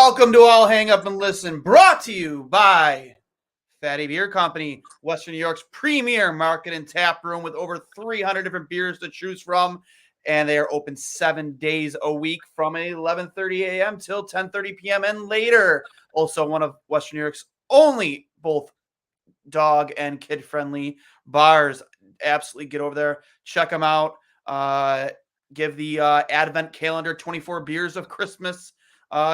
Welcome to All Hang Up and Listen, brought to you by Fatty Beer Company, Western New York's premier market and tap room with over 300 different beers to choose from. And they are open 7 days a week from 11:30 a.m. till 10:30 p.m. and later. Also, one of Western New York's only both dog and kid-friendly bars. Absolutely get over there. Check them out. Give the Advent calendar 24 beers of Christmas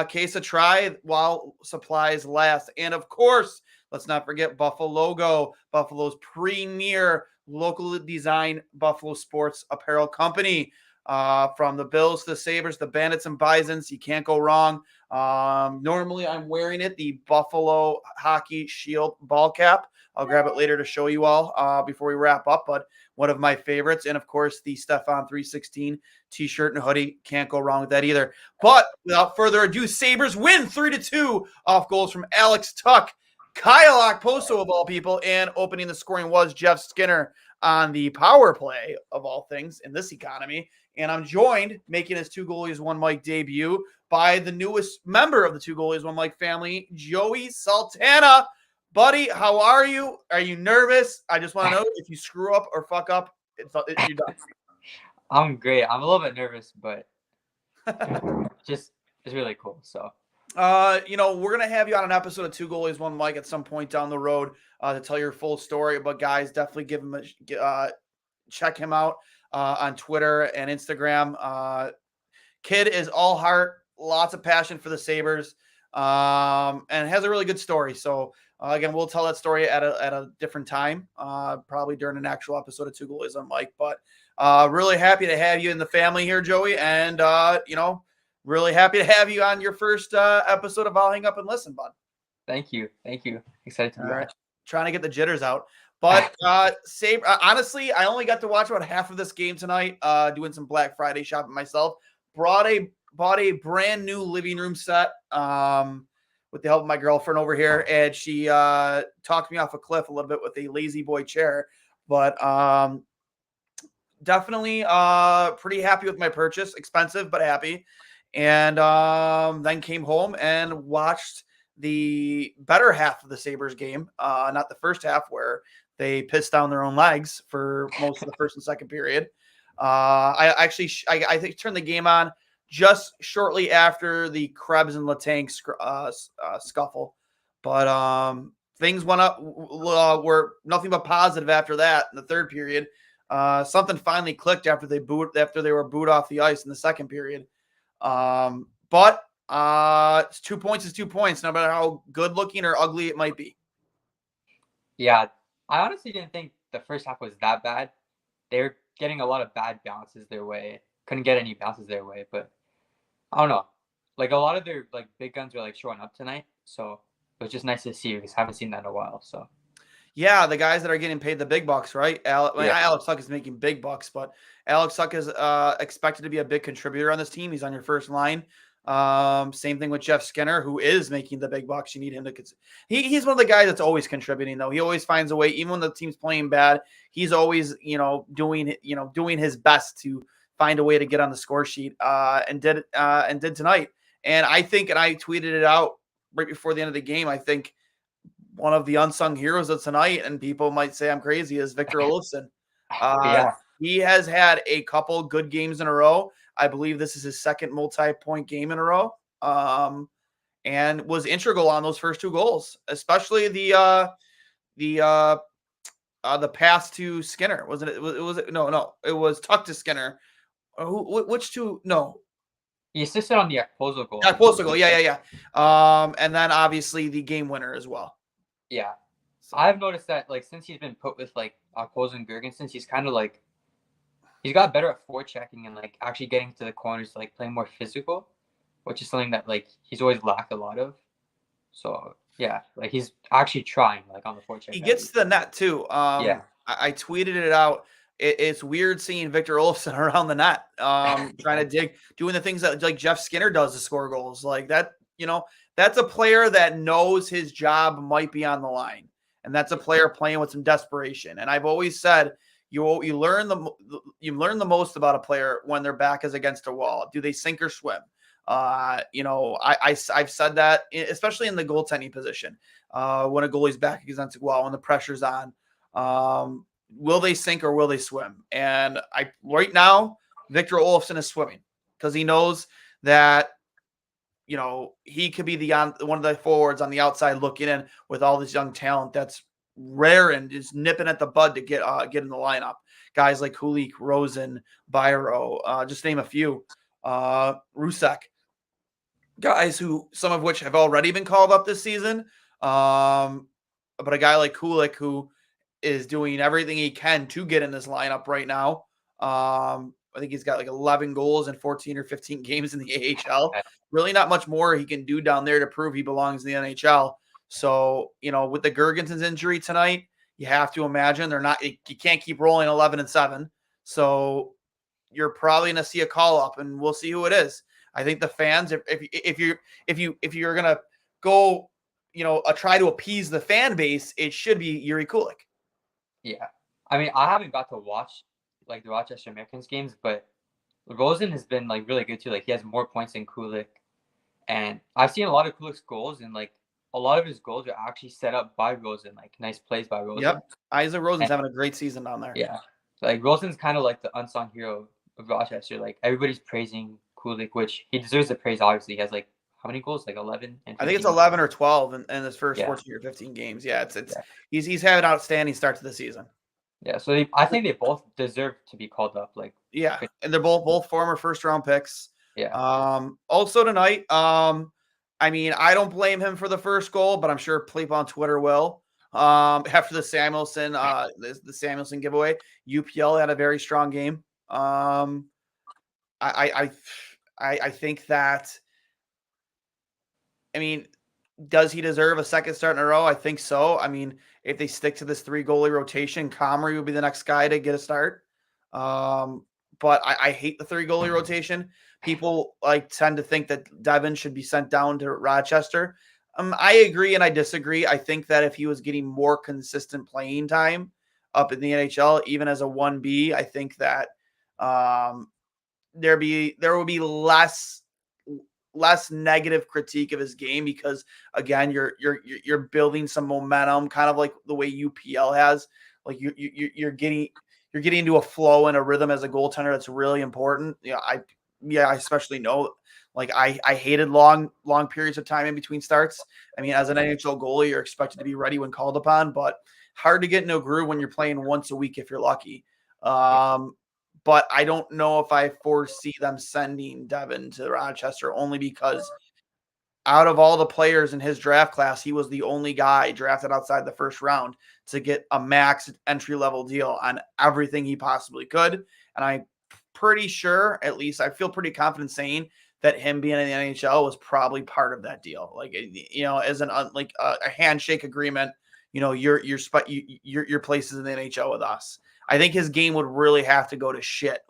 case a try while supplies last. And of course, let's not forget Buffalo Logo, Buffalo's premier locally designed Buffalo sports apparel company. From the Bills to the Sabres, the Bandits and Bisons, you can't go wrong. Normally I'm wearing it, the Buffalo Hockey Shield ball cap. I'll grab it later to show you all before we wrap up, but one of my favorites. And of course, the Stefan 316 t-shirt and hoodie. Can't go wrong with that either. But without further ado, Sabres win 3-2 off goals from Alex Tuch, Kyle Okposo of all people, and opening the scoring was Jeff Skinner on the power play of all things in this economy. And I'm joined, making his Two Goalies One Mic debut, by the newest member of the Two Goalies One Mic family, Joey Sultana. Buddy, how are you? Are you nervous? I just want to know if you screw up or fuck up, you're done. I'm great. I'm a little bit nervous, but it's really cool. So, we're gonna have you on an episode of Two Goalies One Mic at some point down the road to tell your full story. But guys, definitely give him check him out on Twitter and Instagram. Kid is all heart, lots of passion for the Sabres, and has a really good story. So. Again, we'll tell that story at a different time, probably during an actual episode of Two Goalies on Mike. But really happy to have you in the family here, Joey, and really happy to have you on your first episode of I'll Hang Up and Listen, bud. Thank you. Excited to be here. Trying to get the jitters out. But honestly, I only got to watch about half of this game tonight, doing some Black Friday shopping myself. Bought a brand new living room set. With the help of my girlfriend over here, and she talked me off a cliff a little bit with a lazy boy chair, but definitely pretty happy with my purchase. Expensive, but happy. And then came home and watched the better half of the Sabres game, not the first half where they pissed down their own legs for most of the first and second period. I think turned the game on just shortly after the Krebs and Letang scuffle. But things went up, were nothing but positive after that in the third period. Something finally clicked after they were booed off the ice in the second period. But it's 2 points is 2 points, no matter how good looking or ugly it might be. Yeah, I honestly didn't think the first half was that bad. They were getting a lot of bad bounces their way. Couldn't get any bounces their way, but I don't know. Like, a lot of their big guns were showing up tonight, so it was just nice to see because I haven't seen that in a while. So, yeah, the guys that are getting paid the big bucks, right? Alex Tuch is making big bucks, but Alex Tuch is expected to be a big contributor on this team. He's on your first line. Same thing with Jeff Skinner, who is making the big bucks. You need him to. He's one of the guys that's always contributing, though. He always finds a way, even when the team's playing bad. He's always, doing his best to find a way to get on the score sheet, and did tonight. And I think, and I tweeted it out right before the end of the game, I think one of the unsung heroes of tonight, and people might say I'm crazy, is Victor Olofsson. He has had a couple good games in a row. I believe this is his second multi-point game in a row, and was integral on those first two goals, especially the pass to Skinner. Wasn't it? Was it? No. It was Tuch to Skinner. Which two? No. He assisted on the Okposo goal. Okposo goal, yeah. And then obviously the game winner as well. Yeah. So I've noticed that since he's been put with Okposo and Gergensen, he's kind of he's got better at forechecking and actually getting to the corners, playing more physical, which is something that he's always lacked a lot of. So yeah, he's actually trying on the forecheck. He gets to the net too. I tweeted it out. It's weird seeing Victor Olofsson around the net, trying to dig, doing the things that Jeff Skinner does to score goals. That's a player that knows his job might be on the line, and that's a player playing with some desperation. And I've always said you learn the most about a player when their back is against a wall. Do they sink or swim? I've said that, especially in the goaltending position, when a goalie's back against the wall, when the pressure's on, will they sink or will they swim? And right now, Victor Olofsson is swimming because he knows that he could be one of the forwards on the outside looking in with all this young talent that's rare and is nipping at the bud to get in the lineup. Guys like Kulik, Rosen, Byro, just name a few. Rusek, guys who some of which have already been called up this season. But a guy like Kulik who is doing everything he can to get in this lineup right now. I think he's got like 11 goals in 14 or 15 games in the AHL. Really not much more he can do down there to prove he belongs in the NHL. So, with the Girgensons injury tonight, you have to imagine you can't keep rolling 11-7. So you're probably going to see a call up, and we'll see who it is. I think the fans, if you're going to go, try to appease the fan base, it should be Yuri Kulik. Yeah. I mean, I haven't got to watch like the Rochester Americans games, but Rosen has been like really good too. Like he has more points than Kulik. And I've seen a lot of Kulik's goals, and like a lot of his goals are actually set up by Rosen, like nice plays by Rosen. Yep. Isaac Rosen's having a great season down there. Yeah. Like Rosen's kind of like the unsung hero of Rochester. Like everybody's praising Kulik, which he deserves the praise, obviously. He has like how many goals? Like 11 and 15? I think it's 11 or 12 in his first 14 or 15 games. Yeah, he's had an outstanding start to the season. Yeah, so I think they both deserve to be called up. Like and they're both former first round picks. Yeah. Also tonight, I mean, I don't blame him for the first goal, but I'm sure people on Twitter will. After the Samuelson giveaway, UPL had a very strong game. I think that. I mean, does he deserve a second start in a row? I think so. I mean, if they stick to this 3 goalie rotation, Comrie will be the next guy to get a start. But I hate the 3 goalie rotation. People tend to think that Devin should be sent down to Rochester. I agree and I disagree. I think that if he was getting more consistent playing time up in the NHL, even as a 1B, I think that there would be less negative critique of his game because again you're building some momentum, kind of like the way UPL has. Like you're getting into a flow and a rhythm as a goaltender that's really important. I especially know I hated long periods of time in between starts. I mean, as an NHL goalie, you're expected to be ready when called upon, but hard to get into a groove when you're playing once a week if you're lucky. But I don't know if I foresee them sending Devin to Rochester, only because out of all the players in his draft class, he was the only guy drafted outside the first round to get a max entry-level deal on everything he possibly could. And I'm pretty sure, at least I feel pretty confident saying that him being in the NHL was probably part of that deal. As a handshake agreement, your place is in the NHL with us. I think his game would really have to go to shit.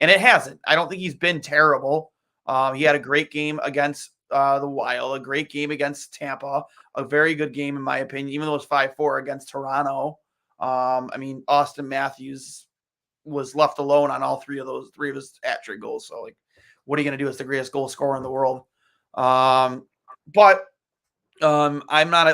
And it hasn't. I don't think he's been terrible. He had a great game against the Wild, a great game against Tampa, a very good game in my opinion, even though it was 5-4 against Toronto. I mean, Austin Matthews was left alone on all three of his hat-trick goals. So, what are you going to do as the greatest goal scorer in the world? But I'm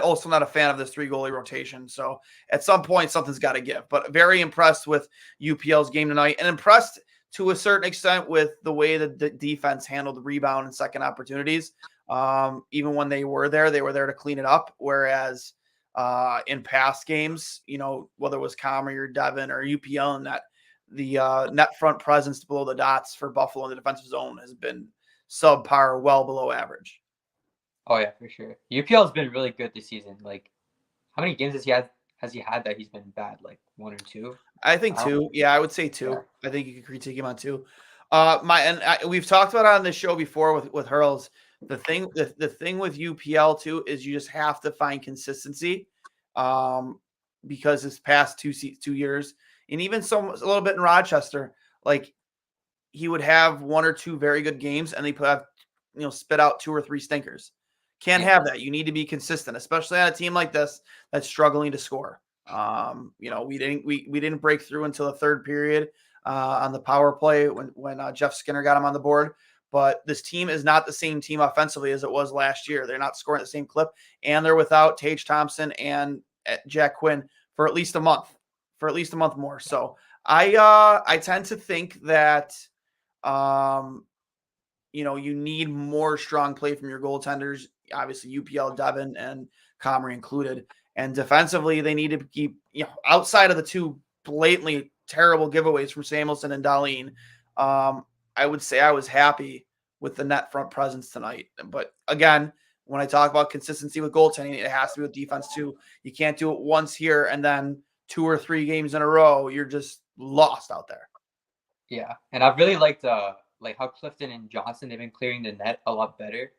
also not a fan of this 3 goalie rotation. So at some point, something's got to give. But very impressed with UPL's game tonight, and impressed to a certain extent with the way that the defense handled the rebound and second opportunities. Even when they were there to clean it up. Whereas in past games, whether it was Comrie or Devin or UPL, and that the net front presence below the dots for Buffalo in the defensive zone has been subpar, well below average. Oh yeah, for sure. UPL has been really good this season. How many games has he had that he's been bad? 1 or 2? I think 2. Yeah, I would say 2. Yeah. I think you could critique him on 2. We've talked about it on this show before with Hurls. The thing with UPL too is you just have to find consistency, because this past 2 years, and even a little bit in Rochester, he would have 1 or 2 very good games, and they put have spit out 2 or 3 stinkers. Can't have that. You need to be consistent, especially on a team like this that's struggling to score. We didn't break through until the third period on the power play when Jeff Skinner got him on the board. but this team is not the same team offensively as it was last year. They're not scoring at the same clip, and they're without Tage Thompson and Jack Quinn for at least a month, more. So I tend to think that you need more strong play from your goaltenders. Obviously, UPL, Devin, and Comrie included. And defensively, they need to keep, outside of the two blatantly terrible giveaways from Samuelson and Dahlin. I would say I was happy with the net front presence tonight. But again, when I talk about consistency with goaltending, it has to be with defense too. You can't do it once here and then 2 or 3 games in a row. You're just lost out there. Yeah, and I've really liked how Clifton and Johnson, they've been clearing the net a lot better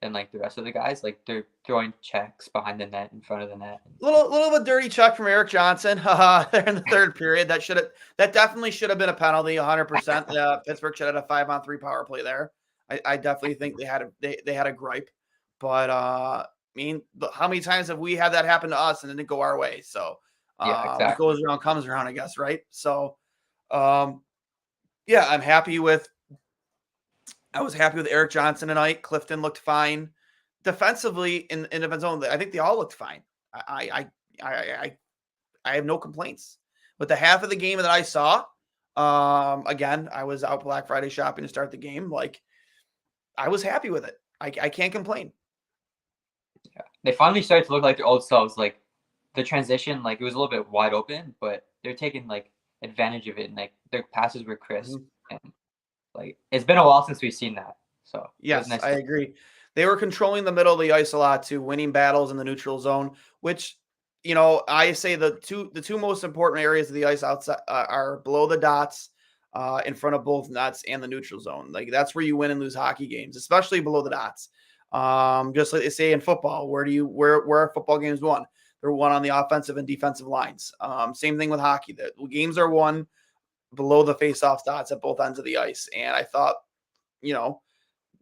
than like the rest of the guys. Like they're throwing checks behind the net, in front of the net. Little of a dirty check from Eric Johnson there in the third period. That definitely should have been a penalty, 100%. Pittsburgh should have had a 5-on-3 power play there. I definitely think they had a gripe, but how many times have we had that happen to us and it didn't go our way? So yeah, exactly. What goes around comes around, I guess, right? So yeah, I was happy with Eric Johnson tonight. Clifton looked fine defensively in defense zone. I think they all looked fine. I have no complaints with the half of the game that I saw. Again, I was out Black Friday shopping to start the game. Like, I was happy with it. I can't complain. Yeah, they finally started to look like their old selves. Like the transition, like it was a little bit wide open, but they're taking like advantage of it, and like their passes were crisp. And like it's been a while since we've seen that. So yes, nice I agree. They were controlling the middle of the ice a lot too, winning battles in the neutral zone, which I say the two most important areas of the ice outside are below the dots, in front of both nets and the neutral zone. Like that's where you win and lose hockey games, especially below the dots. Just like they say in football, where are football games won? They're won on the offensive and defensive lines. Same thing with hockey. The games are won below the face-off dots at both ends of the ice. And I thought,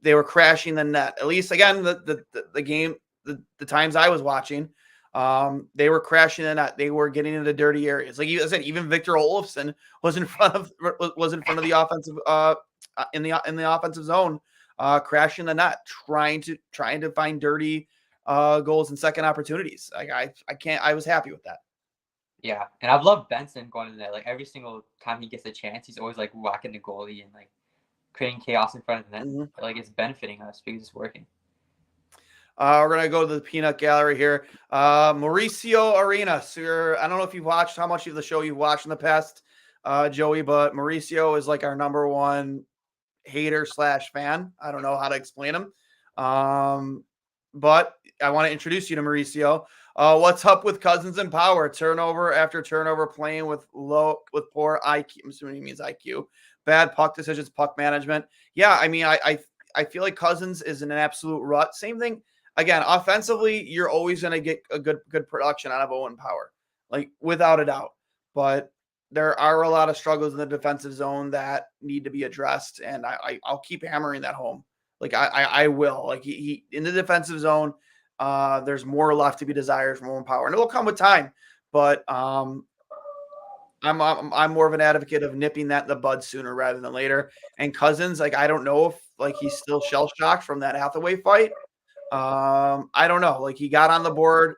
they were crashing the net. At least again, the game, the times I was watching, they were crashing the net. They were getting into dirty areas. Like I said, even Victor Olofsson was in front of the offensive in the offensive zone, crashing the net, trying to find dirty goals and second opportunities. I was happy with that. Yeah, and I've loved Benson going in there. Like every single time he gets a chance, he's always like whacking the goalie and like creating chaos in front of the net. Mm-hmm. Like it's benefiting us because it's working. We're gonna go to the peanut gallery here. Mauricio Arenas. I don't know if you've watched how much of the show you've watched in the past, Joey, but Mauricio is like our number one hater / fan. I don't know how to explain him. But I want to introduce you to Mauricio. What's up with Cousins and Power? Turnover after turnover, playing with poor IQ. I'm assuming he means IQ. Bad puck decisions, puck management. Yeah, I feel like Cousins is in an absolute rut. Same thing. Again, offensively, you're always going to get a good production out of Owen Power, like without a doubt. But there are a lot of struggles in the defensive zone that need to be addressed, and I'll keep hammering that home. Like I will. Like he in the defensive zone, there's more left to be desired from Owen Power, and it will come with time. But I'm more of an advocate of nipping that in the bud sooner rather than later. And Cousins, like I don't know if like he's still shell shocked from that Hathaway fight. I don't know. Like he got on the board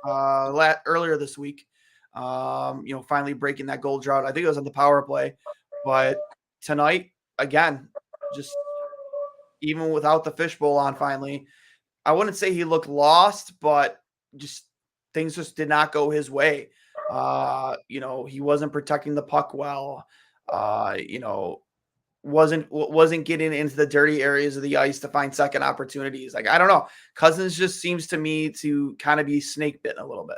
earlier this week. Finally breaking that goal drought. I think it was on the power play, but tonight again, just even without the fishbowl on, finally, I wouldn't say he looked lost, but just things just did not go his way. He wasn't protecting the puck well. Wasn't getting into the dirty areas of the ice to find second opportunities. Like I don't know. Cousins just seems to me to kind of be snake bitten a little bit.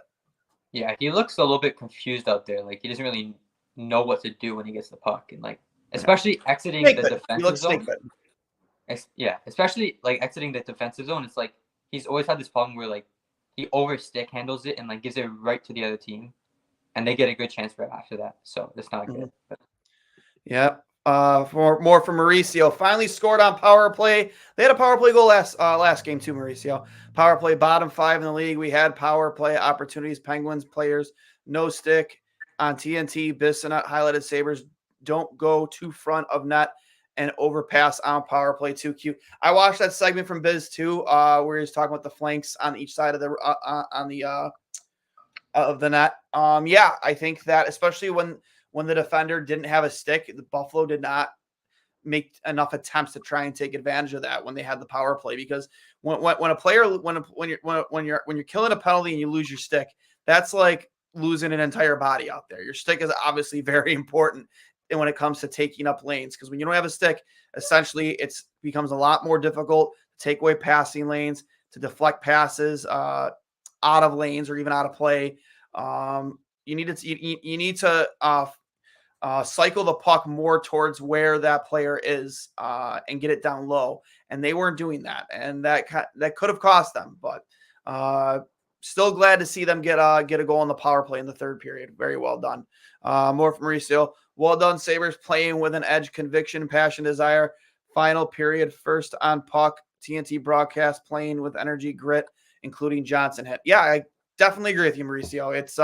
Yeah, he looks a little bit confused out there. Like he doesn't really know what to do when he gets the puck, and like especially exiting the defensive zone. Yeah, especially like exiting the defensive zone. It's like he's always had this problem where like he over stick handles it and like gives it right to the other team, and they get a good chance for it after that. So it's not good. But. Yeah. For more from Mauricio. Finally scored on power play. They had a power play goal last game too, Mauricio. Power play bottom 5 in the league. We had power play opportunities. Penguins players, no stick on TNT. Bissonnette highlighted Sabres don't go to front of net and overpass on power play too. Cute. I watched that segment from Biz too, where he's talking about the flanks on each side of the of the net. Yeah, I think that especially when the defender didn't have a stick, the Buffalo did not make enough attempts to try and take advantage of that when they had the power play, because when a player when you're killing a penalty and you lose your stick, that's like losing an entire body out there. Your stick is obviously very important and when it comes to taking up lanes, because when you don't have a stick, essentially it becomes a lot more difficult to take away passing lanes, to deflect passes out of lanes or even out of play. You need to cycle the puck more towards where that player is and get it down low. And they weren't doing that, and that could have cost them. But still glad to see them get a goal in the power play in the third period. Very well done. More from Mauricio. Well done, Sabres, playing with an edge, conviction, passion, desire. Final period, first on puck. TNT broadcast, playing with energy, grit, including Johnson hit. Yeah, I definitely agree with you, Mauricio. It's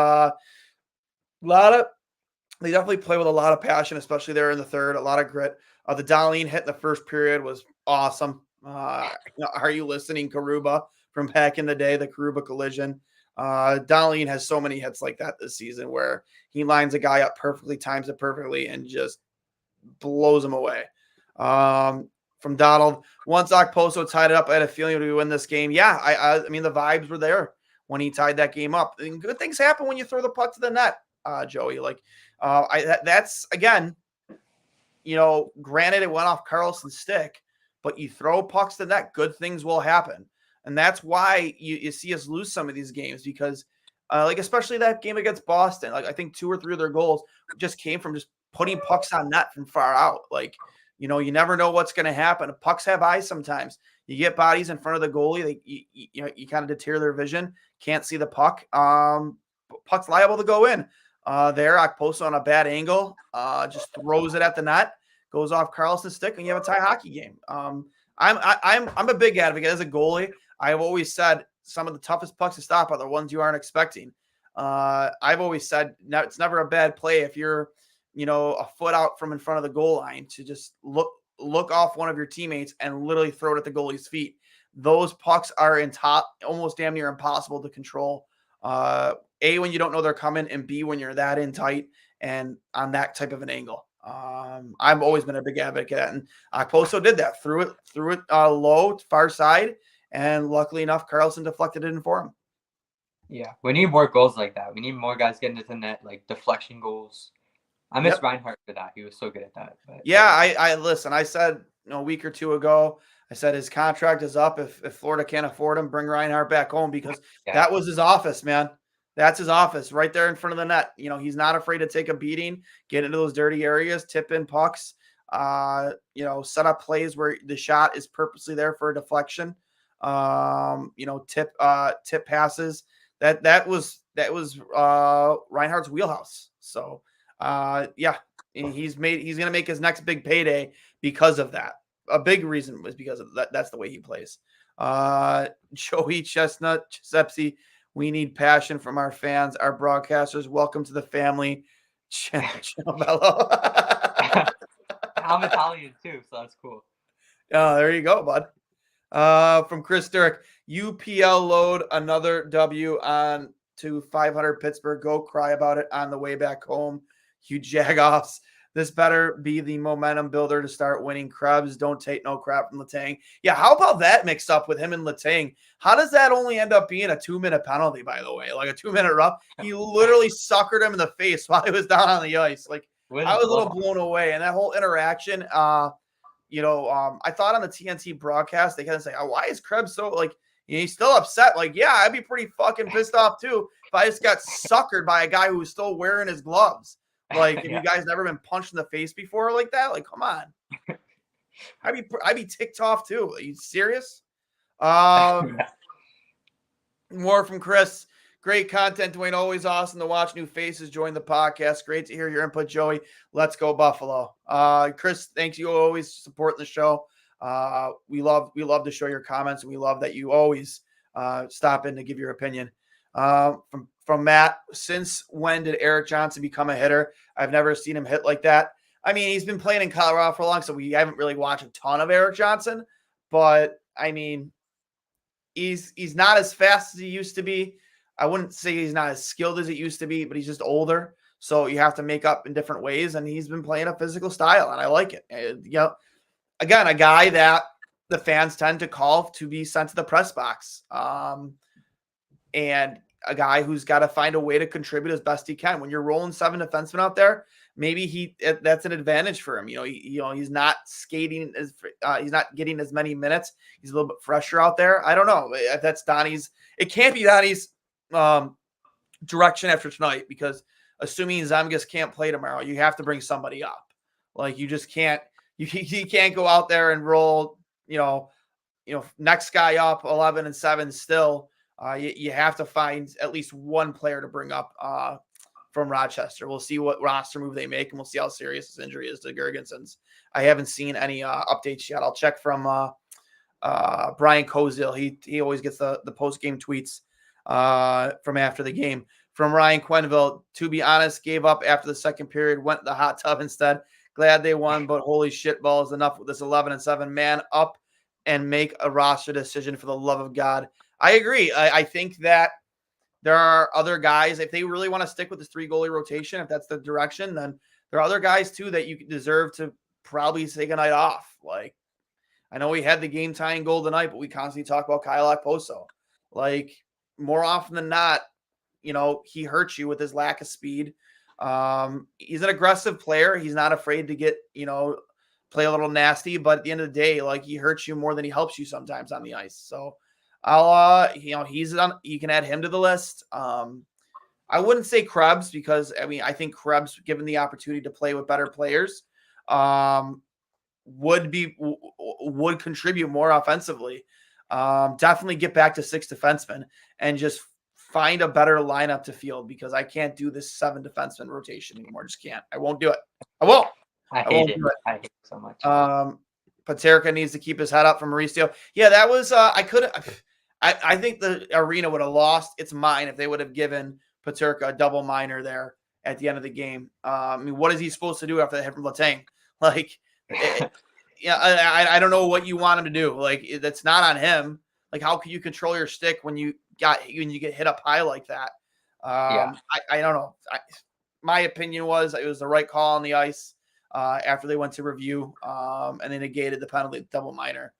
they definitely play with a lot of passion, especially there in the third, a lot of grit. The Duane hit in the first period was awesome. Are you listening, Karuba, from back in the day, the Karuba collision? Duane has so many hits like that this season where he lines a guy up perfectly, times it perfectly, and just blows him away. From Donald, once Okposo tied it up, I had a feeling we would win this game. Yeah, I mean, the vibes were there when he tied that game up. And good things happen when you throw the puck to the net, Joey. That's again, granted it went off Carlson's stick, but you throw pucks to the net, good things will happen. And that's why you see us lose some of these games, because especially that game against Boston, I think 2 or 3 of their goals just came from just putting pucks on net from far out. You never know what's going to happen. Pucks have eyes sometimes. You get bodies in front of the goalie, you kind of deter their vision, can't see the puck. Puck's liable to go in. There, Okposo on a bad angle, just throws it at the net, goes off Carlson's stick, and you have a tie hockey game. I'm a big advocate as a goalie. I've always said some of the toughest pucks to stop are the ones you aren't expecting. I've always said it's never a bad play if you're, a foot out from in front of the goal line to just look off one of your teammates and literally throw it at the goalie's feet. Those pucks are almost damn near impossible to control. A, when you don't know they're coming, and B, when you're that in tight and on that type of an angle. I've always been a big advocate, and Okposo did that. Threw it low, far side, and luckily enough, Carlson deflected it in for him. Yeah, we need more goals like that. We need more guys getting to the net, like deflection goals. I miss Reinhart for that. He was so good at that. But, yeah, I listen. I said a week or two ago, I said his contract is up. If Florida can't afford him, bring Reinhart back home, because that was his office, man. That's his office right there in front of the net. He's not afraid to take a beating, get into those dirty areas, tip in pucks, set up plays where the shot is purposely there for a deflection. Tip passes. That was Reinhardt's wheelhouse. So, he's going to make his next big payday because of that. A big reason was because of that. That's the way he plays. Joey Chestnut, Giuseppe, we need passion from our fans, our broadcasters. Welcome to the family. I'm Italian too, so that's cool. Oh, there you go, bud. From Chris Durk, UPL load another W on to 500 Pittsburgh. Go cry about it on the way back home. You Jagoffs. This better be the momentum builder to start winning. Krebs, don't take no crap from Letang. Yeah, how about that mixed up with him and Letang? How does that only end up being a 2-minute penalty, by the way? Like a 2-minute rough? He literally suckered him in the face while he was down on the ice. I was a little blown away. And that whole interaction, I thought on the TNT broadcast, they kind of say, oh, why is Krebs so, he's still upset. Yeah, I'd be pretty fucking pissed off, too, if I just got suckered by a guy who was still wearing his gloves. Have you guys never been punched in the face before like that? Come on. I'd be ticked off too. Are you serious? More from Chris. Great content, Duane. Always awesome to watch new faces join the podcast. Great to hear your input, Joey. Let's go Buffalo. Chris, thanks. You always support the show. We love to show your comments, and we love that you always stop in to give your opinion. From Matt, since when did Erik Johnson become a hitter? I've never seen him hit like that. I mean, he's been playing in Colorado for long, so we haven't really watched a ton of Erik Johnson. But I mean, he's not as fast as he used to be. I wouldn't say he's not as skilled as it used to be, but he's just older. So you have to make up in different ways, and he's been playing a physical style, and I like it. Again, a guy that the fans tend to call to be sent to the press box, and a guy who's got to find a way to contribute as best he can. When you're rolling 7 defensemen out there, maybe that's an advantage for him. He's not skating as he's not getting as many minutes. He's a little bit fresher out there. I don't know if that's Donnie's. It can't be Donnie's direction after tonight, because assuming Zemgus can't play tomorrow, you have to bring somebody up. Like, you just can't. You can't go out there and roll. Next guy up 11-7 still. You have to find at least one player to bring up from Rochester. We'll see what roster move they make, and we'll see how serious this injury is to Girgensons. I haven't seen any updates yet. I'll check from Brian Kozil. He always gets the post-game tweets from after the game. From Ryan Quenville, to be honest, gave up after the second period, went to the hot tub instead. Glad they won, but holy shit balls, enough with this 11-7. Man up and make a roster decision, for the love of God. I agree. I think that there are other guys, if they really want to stick with this 3-goalie rotation, if that's the direction, then there are other guys too that you deserve to probably take a night off. Like, I know we had the game tying goal tonight, but we constantly talk about Kyle Okposo. Like, more often than not, he hurts you with his lack of speed. He's an aggressive player. He's not afraid to get, play a little nasty, but at the end of the day, like, he hurts you more than he helps you sometimes on the ice. So you can add him to the list. I wouldn't say Krebs, because I think Krebs, given the opportunity to play with better players, would contribute more offensively. Definitely get back to 6 defensemen and just find a better lineup to field, because I can't do this 7 defenseman rotation anymore. Just can't. I won't do it. I won't. I hate it. I hate it so much. Paterka needs to keep his head up from Mauricio. Yeah, that was I think the arena would have lost its mind if they would have given Paterka a double minor there at the end of the game. What is he supposed to do after the hit from Letang? Like, I don't know what you want him to do. Like, that's not on him. Like, how can you control your stick when you get hit up high like that? I don't know. My opinion was it was the right call on the ice after they went to review, and they negated the penalty double minor.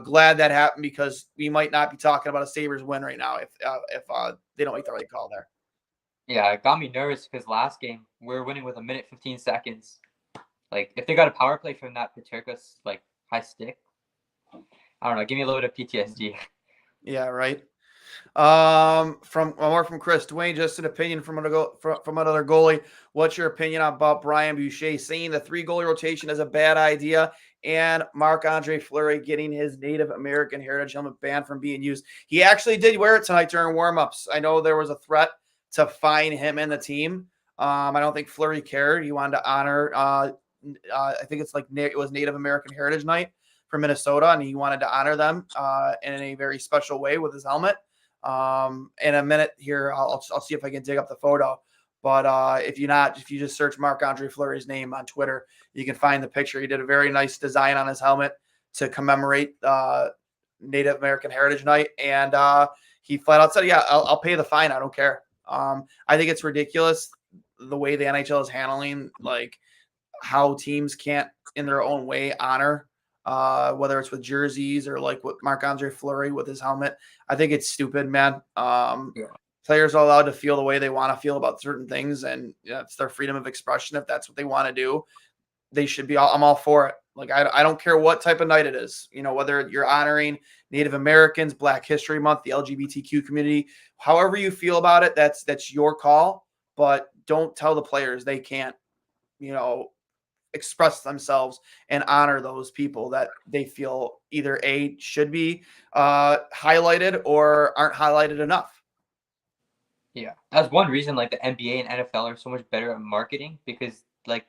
Glad that happened, because we might not be talking about a Sabres win right now if they don't make the right call there. Yeah, it got me nervous, because last game we were winning with 1:15. Like, if they got a power play from that Paterka's like high stick, I don't know. Give me a little bit of PTSD. Yeah, right. From Chris Duane, just an opinion from another goalie. What's your opinion about Brian Boucher saying the 3-goalie rotation is a bad idea, and Marc-Andre Fleury getting his Native American heritage helmet banned from being used? He actually did wear it tonight during warmups. I know there was a threat to fine him and the team. I don't think Fleury cared. He wanted to honor. I think it was Native American Heritage Night for Minnesota, and he wanted to honor them in a very special way with his helmet. In a minute here, I'll see if I can dig up the photo. But if you just search Marc-Andre Fleury's name on Twitter, you can find the picture. He did a very nice design on his helmet to commemorate Native American Heritage Night, and he flat out said, "Yeah, I'll pay the fine. I don't care." I think it's ridiculous the way the NHL is handling, like, how teams can't, in their own way, honor. Whether it's with jerseys or like with Marc-Andre Fleury with his helmet. I think it's stupid, man. Players are allowed to feel the way they want to feel about certain things, and it's their freedom of expression. If that's what they want to do, they should be. I'm all for it. Like, I don't care what type of night it is. Whether you're honoring Native Americans, Black History Month, the LGBTQ community, however you feel about it, that's your call. But don't tell the players they can't, express themselves and honor those people that they feel either should be highlighted or aren't highlighted enough. Yeah, that's one reason like the NBA and NFL are so much better at marketing, because like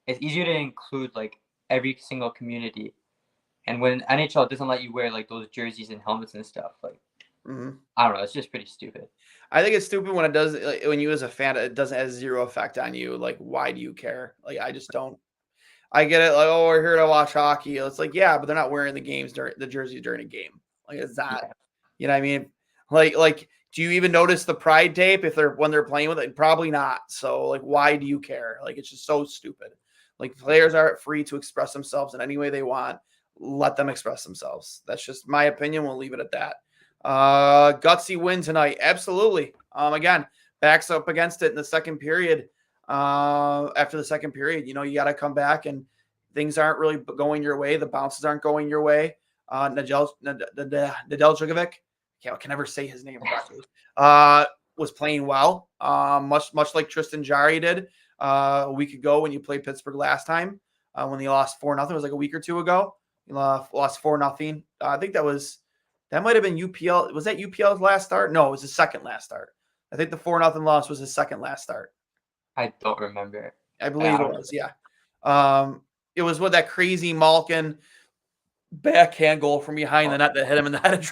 it's easier to include like every single community, and when NHL doesn't let you wear like those jerseys and helmets and stuff, like Mhm. I don't know. It's just pretty stupid. I think it's stupid when it does, like, when you as a fan, it doesn't have zero effect on you. Like, why do you care? Like, I just don't. I get it. Like, oh, we're here to watch hockey. It's like, yeah, but they're not wearing the jerseys during a game. Like, it's not. Yeah. You know what I mean? Like, do you even notice the pride tape if they're when they're playing with it? Probably not. So, like, why do you care? Like, it's just so stupid. Like, players are free to express themselves in any way they want. Let them express themselves. That's just my opinion. We'll leave it at that. Gutsy win tonight. Absolutely. Again, backs up against it in the second period. After the second period, you know, you got to come back and things aren't really going your way. The bounces aren't going your way. Nedeljkovic, I can never say his name properly, was playing well, much like Tristan Jarry did a week ago when you played Pittsburgh last time, when they lost 4-0. It was like a week or two ago. You lost 4-0. I think that might have been UPL. Was that UPL's last start? No, it was his second last start. I think the 4-0 loss was his second last start. I don't remember. I believe it was, yeah. It was with that crazy Malkin backhand goal from behind the net that hit him in the head.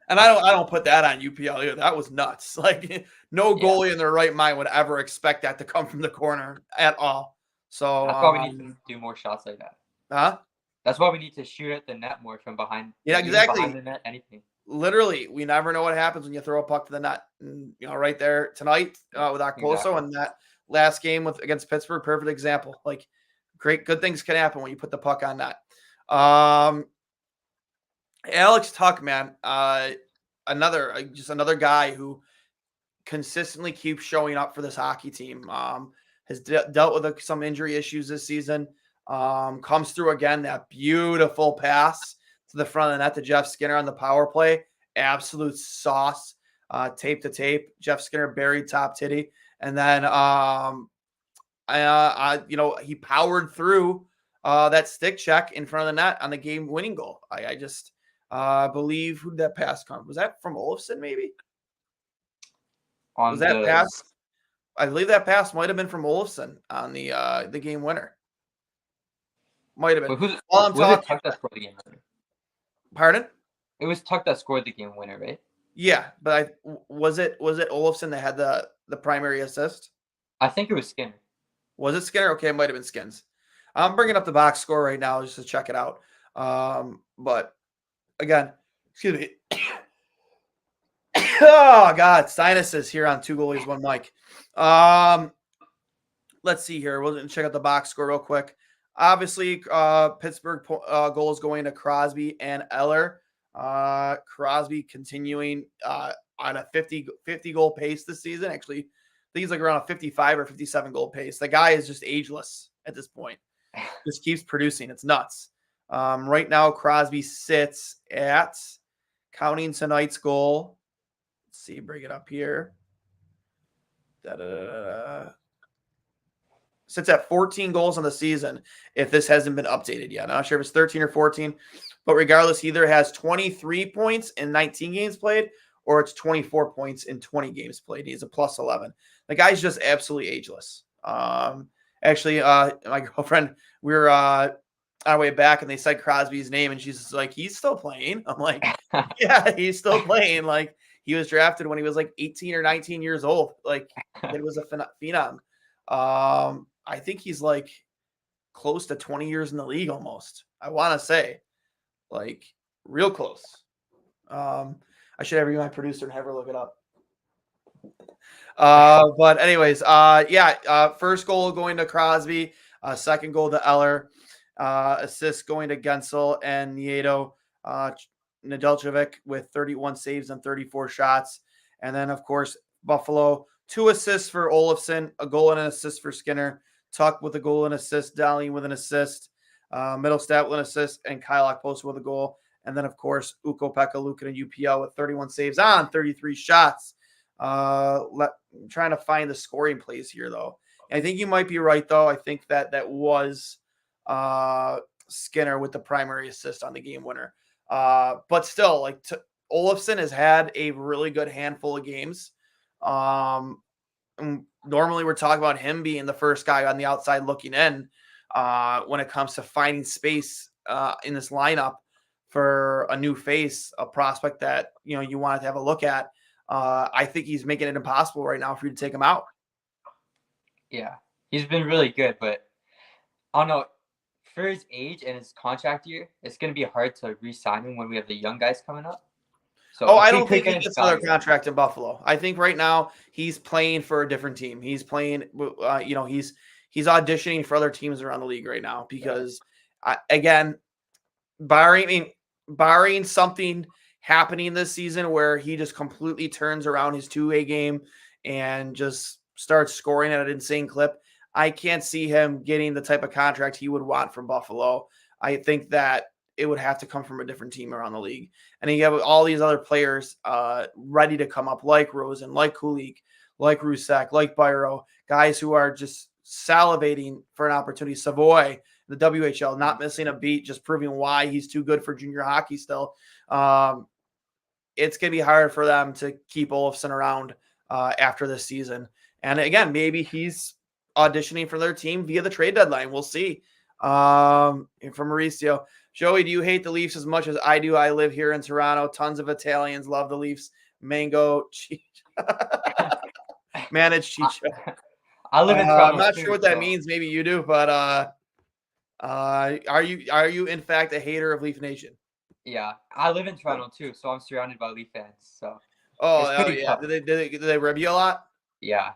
And I don't put that on UPL either. That was nuts. Like, no goalie in their right mind would ever expect that to come from the corner at all. So that's why we need to do more shots like that. Huh? That's why we need to shoot at the net more from behind. Yeah, exactly. Behind the net, anything. Literally, we never know what happens when you throw a puck to the net. And, you know, right there tonight with Okposo and that last game against Pittsburgh, perfect example. Like, good things can happen when you put the puck on net. Alex Tuch, man, another guy who consistently keeps showing up for this hockey team. Has dealt with some injury issues this season. Comes through again, that beautiful pass to the front of the net to Jeff Skinner on the power play. Absolute sauce, tape to tape. Jeff Skinner buried top titty. And then, he powered through that stick check in front of the net on the game winning goal. I just believe who did that pass come? Was that from Olofsson maybe? Was that pass? I believe that pass might have been from Olofsson on the game winner. Might have been. Was it Tuch that scored the game winner? Pardon? It was Tuch that scored the game winner, right? Yeah, but was it Olofsson that had the primary assist? I think it was Skinner. Was it Skinner? Okay, it might have been Skins. I'm bringing up the box score right now just to check it out. But again, excuse me. Oh God, sinuses here on Two Goalies, One Mic. Let's see here. We'll check out the box score real quick. Obviously, Pittsburgh goal is going to Crosby and Eller. Crosby continuing on a 50 goal pace this season. Actually, I think he's like around a 55 or 57 goal pace. The guy is just ageless at this point. Just keeps producing. It's nuts. Right now, Crosby sits at, counting tonight's goal. Let's see, bring it up here. Sits at 14 goals on the season if this hasn't been updated yet. I'm not sure if it's 13 or 14, but regardless, he either has 23 points in 19 games played or it's 24 points in 20 games played. He's a plus 11. The guy's just absolutely ageless. Actually, my girlfriend, we were on our way back and they said Crosby's name and she's like, he's still playing. I'm like, yeah, he's still playing. Like, he was drafted when he was like 18 or 19 years old. Like, it was a phenom. I think he's like close to 20 years in the league almost. I want to say, like, real close. I should have my producer and have her look it up. But anyways, first goal going to Crosby, second goal to Eller, assist going to Gensel and Nieto, Nedeljkovic with 31 saves and 34 shots. And then, of course, Buffalo, 2 assists for Olofsson, a goal and an assist for Skinner, Tuch with a goal and assist, Dowling with an assist, Middlestat with an assist, and Kyle Okposo with a goal. And then, of course, Ukko-Pekka Luukkonen and UPL with 31 saves on 33 shots. Trying to find the scoring plays here, though. I think you might be right, though. I think that was Skinner with the primary assist on the game winner. But still, like, Olofsson has had a really good handful of games. Normally we're talking about him being the first guy on the outside looking in when it comes to finding space in this lineup for a new face, a prospect that, you wanted to have a look at. I think he's making it impossible right now for you to take him out. Yeah, he's been really good, but I don't know. For his age and his contract year, it's going to be hard to re-sign him when we have the young guys coming up. So Oh, if I we don't could think he get his gets another value, contract in Buffalo. I think right now he's playing for a different team. He's playing, he's auditioning for other teams around the league right now because, again, barring something happening this season where he just completely turns around his two-way game and just starts scoring at an insane clip, I can't see him getting the type of contract he would want from Buffalo. I think that it would have to come from a different team around the league. And you have all these other players ready to come up, like Rosen, like Kulik, like Rusek, like Byro, guys who are just salivating for an opportunity. Savoy, the WHL, not missing a beat, just proving why he's too good for junior hockey still. It's going to be hard for them to keep Olofsson around after this season. And again, maybe he's auditioning for their team via the trade deadline. We'll see. From Mauricio. Joey, do you hate the Leafs as much as I do? I live here in Toronto. Tons of Italians love the Leafs. Mango, managed Chicho. I live in Toronto. I'm not sure what that means. Maybe you do, but are you in fact a hater of Leaf Nation? Yeah, I live in Toronto too, so I'm surrounded by Leaf fans. So yeah. tough. Did they rib you a lot? Yeah.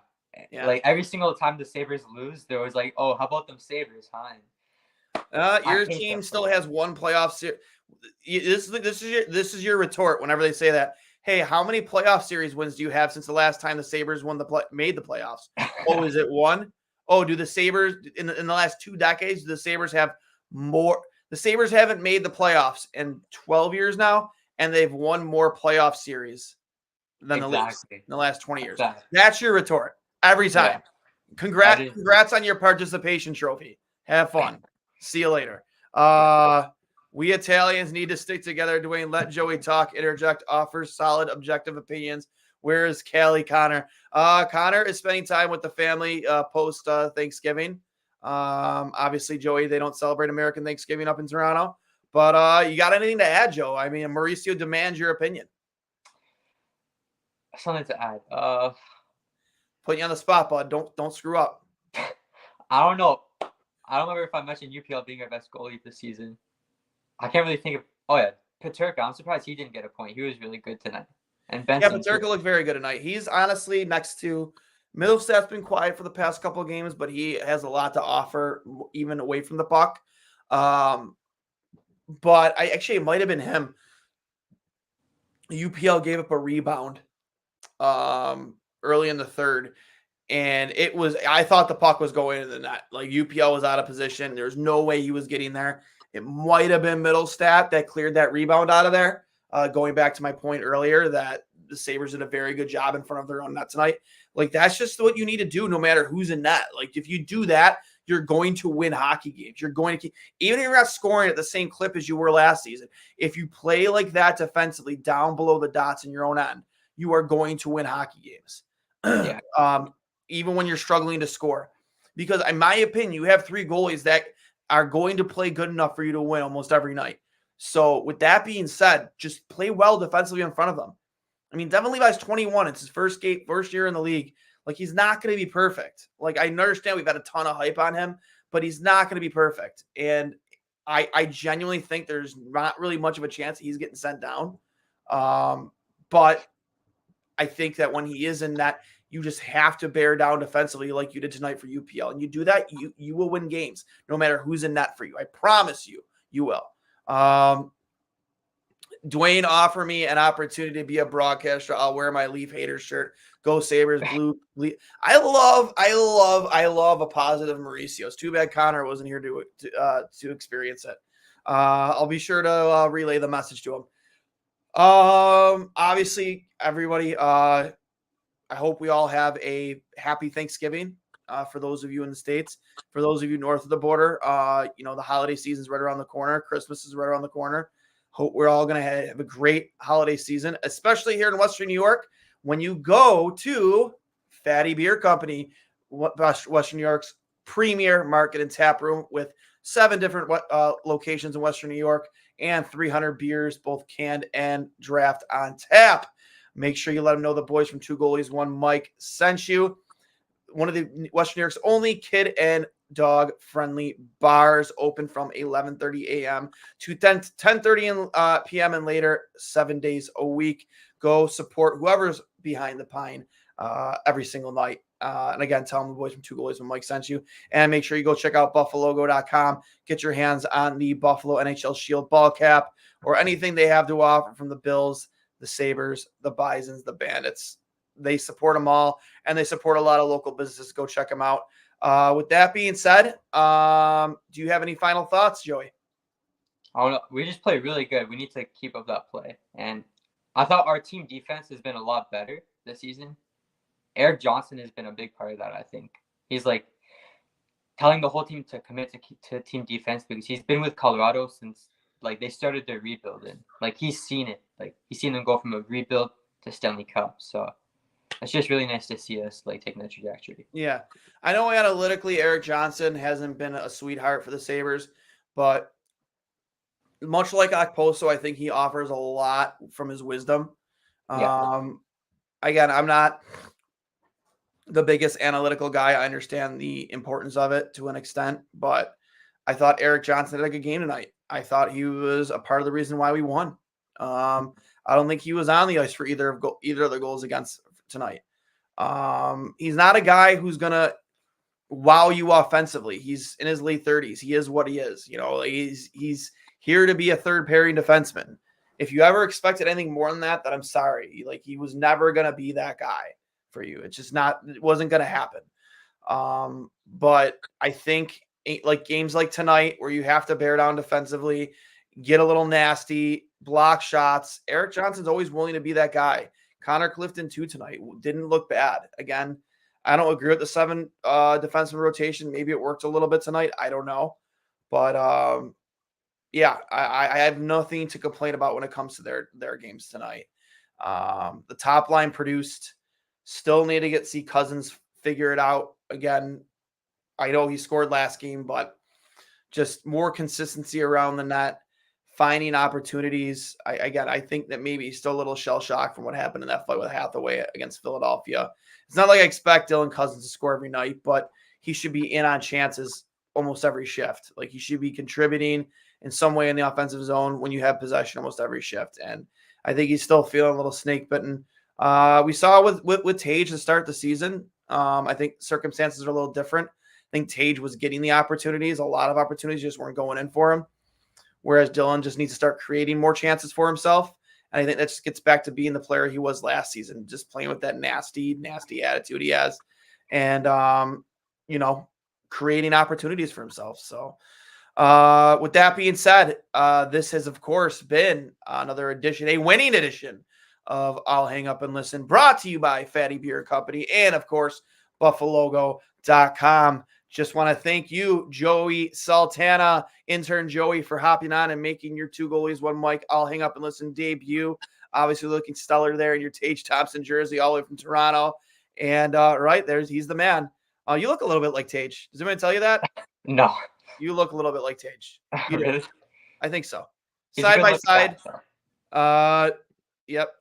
Like every single time the Sabres lose, they're always like, "Oh, how about them Sabres, huh?" Your team still has one playoff series. This is your retort whenever they say that. Hey, how many playoff series wins do you have since the last time the Sabres made the playoffs? Oh, is it one? Oh, do the Sabres in the last 2 decades? Do the Sabres have more? The Sabres haven't made the playoffs in 12 years now, and they've won more playoff series than the Leafs in the last 20 years. That's your retort every time. Yeah. Congrats on your participation trophy. Have fun. See you later. We Italians need to stick together. Duane, let Joey talk, interject, offers solid, objective opinions. Where is Callie Connor? Connor is spending time with the family post Thanksgiving. Obviously, Joey, they don't celebrate American Thanksgiving up in Toronto. But you got anything to add, Joe? I mean, Mauricio demands your opinion. Something to add. Putting you on the spot, bud. Don't screw up. I don't know. I don't remember if I mentioned UPL being our best goalie this season. I can't really think of. Oh yeah, Peterka. I'm surprised he didn't get a point. He was really good tonight. And Benson. Yeah, Peterka looked very good tonight. He's honestly next to Middlestad's been quiet for the past couple of games, but he has a lot to offer even away from the puck. But it might have been him. UPL gave up a rebound early in the third. And I thought the puck was going into the net. Like UPL was out of position. There's no way he was getting there. It might have been Middlestad that cleared that rebound out of there. Going back to my point earlier that the Sabres did a very good job in front of their own net tonight. Like that's just what you need to do no matter who's in net. Like if you do that, you're going to win hockey games. You're going to keep, even if you're not scoring at the same clip as you were last season, if you play like that defensively down below the dots in your own end, you are going to win hockey games. Yeah. Even when you're struggling to score. Because in my opinion, you have 3 goalies that are going to play good enough for you to win almost every night. So with that being said, just play well defensively in front of them. I mean, Devin Levi's 21. It's his first year in the league. Like, he's not going to be perfect. Like, I understand we've had a ton of hype on him, but he's not going to be perfect. And I genuinely think there's not really much of a chance that he's getting sent down. But I think that when he is in that, you just have to bear down defensively like you did tonight for UPL. And you do that, you will win games no matter who's in net for you. I promise you, you will. Duane, offer me an opportunity to be a broadcaster. I'll wear my Leaf hater shirt. Go Sabres, blue. I love a positive Mauricio. It's too bad Connor wasn't here to experience it. I'll be sure to relay the message to him. Obviously, everybody, I hope we all have a happy Thanksgiving. For those of you in the States, for those of you north of the border, the holiday season's right around the corner. Christmas is right around the corner. Hope we're all going to have a great holiday season, especially here in Western New York. When you go to Fatty Beer Company, Western New York's premier market and tap room with 7 different locations in Western New York and 300 beers, both canned and draft on tap. Make sure you let them know the boys from Two Goalies, One Mike sent you. One of the Western New York's only kid and dog friendly bars, open from 11:30 a.m. to 10:30 p.m. and later, 7 days a week. Go support whoever's behind the pine every single night. And again, tell them the boys from Two Goalies when Mike sent you. And make sure you go check out buffalogo.com. Get your hands on the Buffalo NHL Shield ball cap or anything they have to offer from the Bills, the Sabres, the Bisons, the Bandits. They support them all, and they support a lot of local businesses. Go check them out. With that being said, do you have any final thoughts, Joey? Oh no, we just play really good. We need to keep up that play. And I thought our team defense has been a lot better this season. Eric Johnson has been a big part of that, I think. He's like telling the whole team to commit to team defense because he's been with Colorado since like they started their rebuild, and like he's seen it. Like he's seen them go from a rebuild to Stanley Cup. So it's just really nice to see us like taking that trajectory. Yeah. I know analytically Eric Johnson hasn't been a sweetheart for the Sabres, but much like Okposo, I think he offers a lot from his wisdom. Yeah. Again, I'm not the biggest analytical guy. I understand the importance of it to an extent, but I thought Eric Johnson had a good game tonight. I thought he was a part of the reason why we won. I don't think he was on the ice for either of the goals against tonight. He's not a guy who's gonna wow you offensively. He's in his late 30s. He is what he is. You know, he's here to be a third pairing defenseman. If you ever expected anything more than that, then I'm sorry. Like he was never gonna be that guy for you. It's just not. It wasn't gonna happen. But I think like games like tonight where you have to bear down defensively, get a little nasty, block shots. Eric Johnson's always willing to be that guy. Connor Clifton too tonight didn't look bad. Again, I don't agree with the 7 defenseman rotation. Maybe it worked a little bit tonight. I don't know, but yeah, I have nothing to complain about when it comes to their games tonight. The top line produced. Still need to see Cousins figure it out again. I know he scored last game, but just more consistency around the net. Finding opportunities. I think that maybe he's still a little shell shocked from what happened in that fight with Hathaway against Philadelphia. It's not like I expect Dylan Cousins to score every night, but he should be in on chances almost every shift. Like he should be contributing in some way in the offensive zone when you have possession almost every shift. And I think he's still feeling a little snake bitten. We saw with Tage to start the season. I think circumstances are a little different. I think Tage was getting the opportunities. A lot of opportunities just weren't going in for him. Whereas Dylan just needs to start creating more chances for himself. And I think that just gets back to being the player he was last season, just playing with that nasty, nasty attitude he has. And, creating opportunities for himself. So with that being said, this has, of course, been another edition, a winning edition of I'll Hang Up and Listen, brought to you by Fatty Beer Company and, of course, buffalogo.com. Just want to thank you, Joey Sultana, intern Joey, for hopping on and making your Two Goalies, One Mike, I'll Hang Up and Listen debut. Obviously looking stellar there in your Tage Thompson jersey all the way from Toronto. And right there's he's the man. You look a little bit like Tage. Does anyone tell you that? No. You look a little bit like Tage. You do. Really? I think so. He's Side by guy, side. Yep.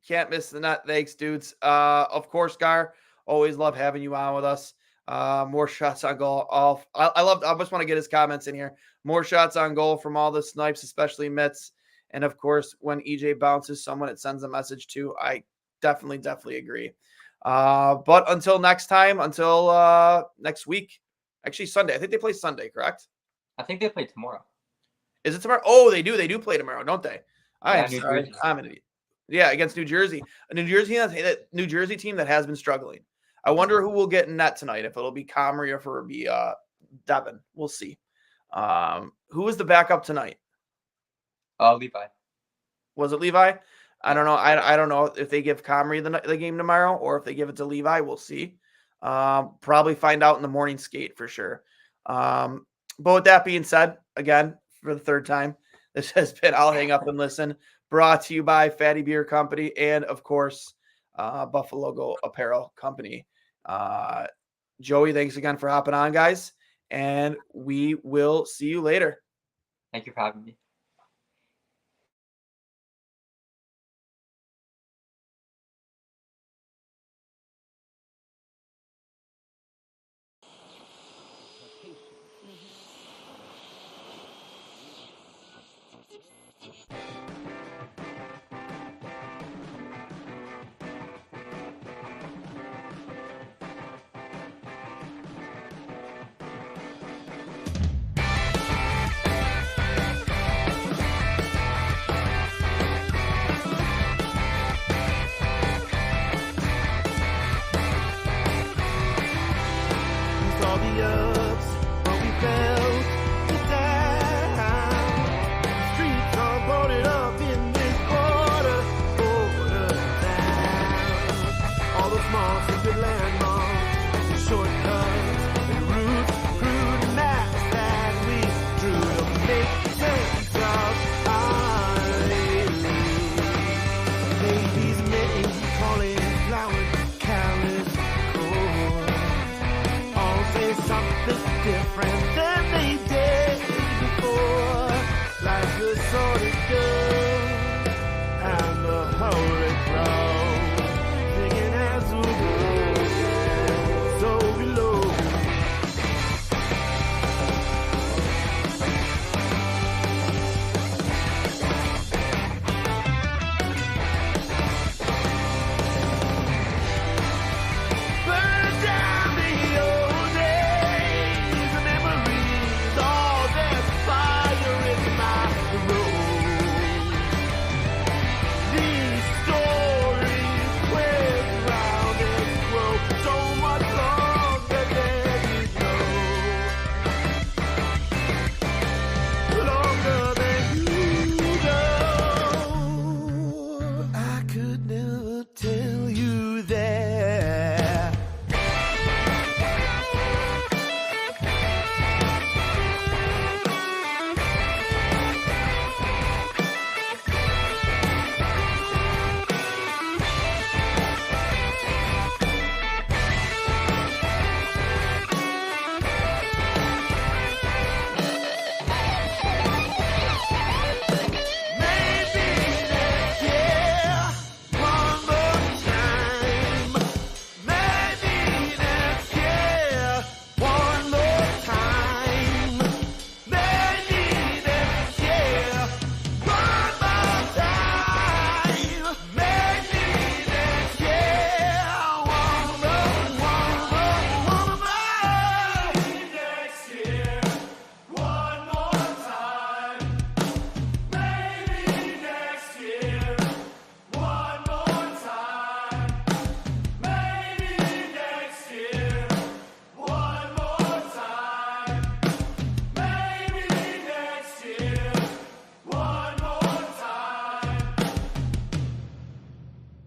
Can't miss the nut. Thanks, dudes. Of course, Gar. Always love having you on with us. More shots on goal. I just want to get his comments in here. More shots on goal from all the snipes, especially mitts. And of course, when EJ bounces someone, it sends a message too. I definitely agree. But until next time, until next week, actually Sunday. I think they play Sunday, correct? I think they play tomorrow. Is it tomorrow? Oh, they do. They do play tomorrow, don't they? I'm sorry. Jersey. I'm an idiot. Yeah, against New Jersey. A New Jersey team that has been struggling. I wonder who will get in net tonight, if it'll be Comrie or if it'll be Devin. We'll see. Who was the backup tonight? Levi. Was it Levi? I don't know. I don't know if they give Comrie the game tomorrow or if they give it to Levi. We'll see. Probably find out in the morning skate for sure. But with that being said, again, for the third time, this has been I'll Hang Up and Listen, brought to you by Fatty Beer Company and, of course, Buffalo Apparel Company. Joey, thanks again for hopping on, guys, and we will see you later. Thank you for having me.